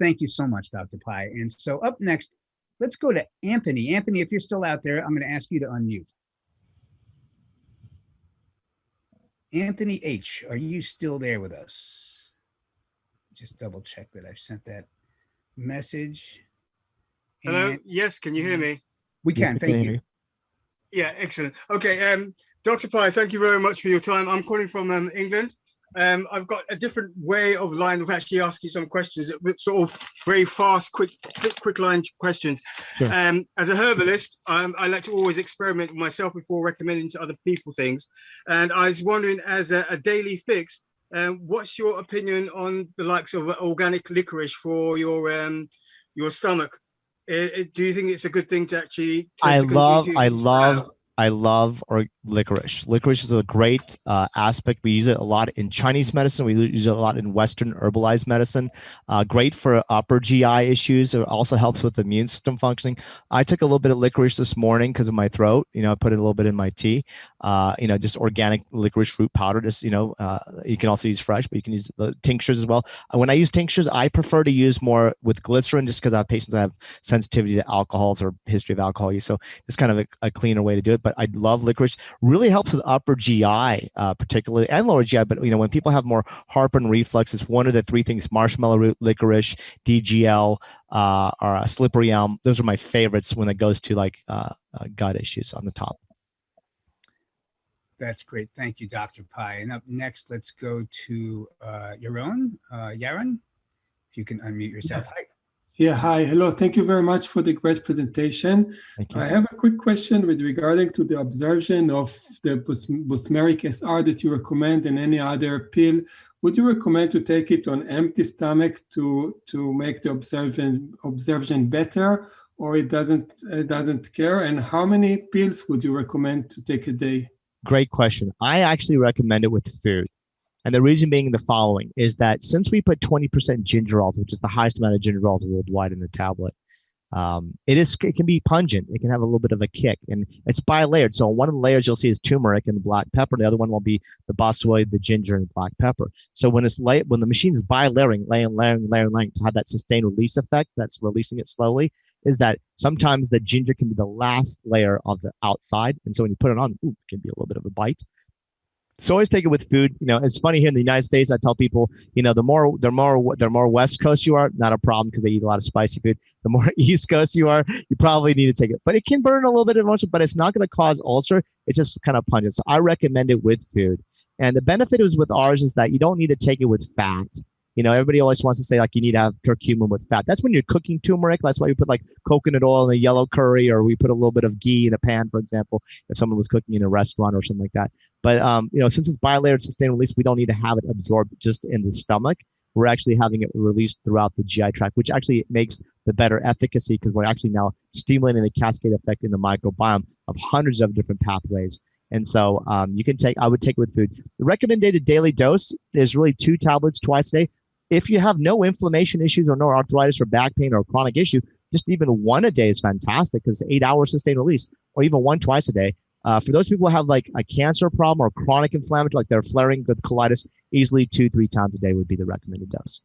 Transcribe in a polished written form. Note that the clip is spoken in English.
thank you so much, Dr. Pai. And so up next, let's go to Anthony. Anthony, if you're still out there, I'm going to ask you to unmute. Anthony H., are you still there with us? Just double check that I've sent that message. Hello. Yes. Can you hear me? We can. Thank you. Yeah. Excellent. Okay. Dr. Pai, thank you very much for your time. I'm calling from England. I've got a different way of line of actually asking some questions, sort of very fast, quick line questions. Sure. As a herbalist, I like to always experiment with myself before recommending to other people things. And I was wondering, as a daily fix, what's your opinion on the likes of organic licorice for your stomach? Do you think it's a good thing to actually? I love licorice. Licorice is a great aspect. We use it a lot in Chinese medicine. We use it a lot in Western herbalized medicine. Great for upper GI issues. It also helps with the immune system functioning. I took a little bit of licorice this morning because of my throat. I put it a little bit in my tea. Just organic licorice root powder. Just you can also use fresh, but you can use the tinctures as well. When I use tinctures, I prefer to use more with glycerin, just because I have patients that have sensitivity to alcohols or history of alcohol use. So it's kind of a cleaner way to do it. But I love licorice. Really helps with upper GI, particularly, and lower GI. But when people have more heartburn reflux, it's one of the three things: marshmallow root, licorice, DGL, or slippery elm. Those are my favorites when it goes to gut issues on the top. That's great. Thank you, Dr. Pai. And up next, let's go to Yaron. Yaron, if you can unmute yourself. Hi. Yeah, hi. Hello. Thank you very much for the great presentation. Thank you. I have a quick question with regarding to the absorption of the Bosmeric SR that you recommend and any other pill. Would you recommend to take it on empty stomach to make the absorption better, or it doesn't care? And how many pills would you recommend to take a day? Great question. I actually recommend it with food. And the reason being the following is that since we put 20% gingerol, which is the highest amount of gingerol worldwide in the tablet, it can be pungent. It can have a little bit of a kick, and it's bi-layered. So one of the layers you'll see is turmeric and black pepper. The other one will be the boswellia, the ginger, and black pepper. So when the machine is bi-layering, layering to have that sustained release effect, that's releasing it slowly, is that sometimes the ginger can be the last layer of the outside. And so when you put it on, it can be a little bit of a bite. So always take it with food. It's funny here in the United States, I tell people, the more West Coast you are, not a problem because they eat a lot of spicy food. The more East Coast you are, you probably need to take it. But it can burn a little bit of emotion, but it's not going to cause ulcer. It's just kind of pungent. So I recommend it with food. And the benefit is with ours is that you don't need to take it with fat. Everybody always wants to say you need to have curcumin with fat. That's when you're cooking turmeric. That's why we put coconut oil in a yellow curry, or we put a little bit of ghee in a pan, for example, if someone was cooking in a restaurant or something like that. But, since it's bilayered sustained release, we don't need to have it absorbed just in the stomach. We're actually having it released throughout the GI tract, which actually makes the better efficacy because we're actually now stimulating the cascade effect in the microbiome of hundreds of different pathways. And so I would take it with food. The recommended daily dose is really 2 tablets twice a day. If you have no inflammation issues or no arthritis or back pain or chronic issue, just even 1 a day is fantastic because 8 hours sustained release, or even 1 twice a day. For those people who have a cancer problem or chronic inflammatory, they're flaring with colitis, easily 2-3 times a day would be the recommended dose.